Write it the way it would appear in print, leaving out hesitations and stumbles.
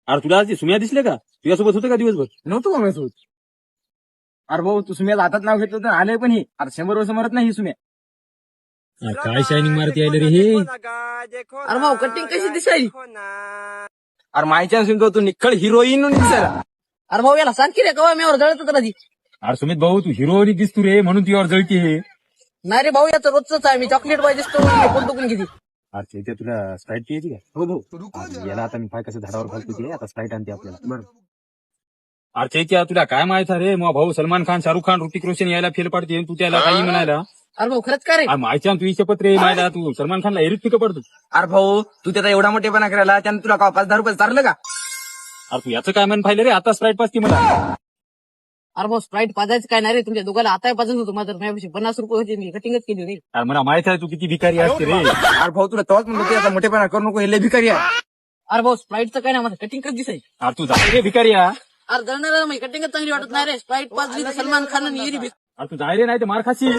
अरे तुला आज सुम्या दिसले का? तुझ्यासोबत होतं का दिवसभर? नव्हतं कोण होत. अरे भाऊ तू सुम्याला हातात नाव घेतलं तर आलंय पण हे अरे 100 वर्ष मरत नाही ही सुम्या. काय शायनिंग मारती आले रे हे? अरे भाऊ कटिंग कशी दिसायली? अरे मायच्या असून तू निखळ हिरोईन दिसायला. अरे भाऊ याला सांग की रे कवा मेवर जळत तर अरे सुमित भाऊ तू हिरोनी दिसतो रे म्हणून तुझ्यावर जळती हे. नाही रे भाऊ याचं रोजच आहे. मी चॉकलेट पाहिजे फोन टुकून किती. अरे ते तुला स्प्राईट पियाची का? हो भाऊ. अरे याला आता मी पाय कसं झाडावर घालतो ते आता स्प्राईट आणते आपल्याला. बरं अरे चैत्या तुला काय माहित रे मग भाऊ सलमान खान शाहरुख खान ऋतिक रोशन यायला फेल पडते तू त्याला काही म्हणायला. अरे भाऊ खरंच का रे? मायच्या तू शपथ रे मायला तू सलमान खानला एरीत पिकं पडतो. अरे भाऊ तू त्याचा एवढा मोठेपणा करायला त्यानं तुला का 5,000 रुपये चारलं का? अरे तू याचं काय म्हण पाहिलं रे आता स्प्राईट पाजती मला. अरे भाऊ स्प्राईट पाजायचं काय नाही रे तुमच्या दुकानाला आता पाजत होतो मात्र माझ्यापाशी 50 रुपये होते मी कटिंगच केली रे. अरे मला माहित आहे तू किती भिकारी असते रे. अरे भाऊ तुला तोच म्हणतो की आता मोठेपणा करू नको हे लय भिकारी आहे. अरे भाऊ स्प्राईटचं काय नाही माझं कटिंगच दिसाय. अरे तू जाय रे भिकारी या. अरे जळणार मी कटिंगच चांगली वाटत नाही रे. स्प्राईट पाजली तर सलमान खान आणि येरी अरे तू जाय रे नाही तर मार खाशी.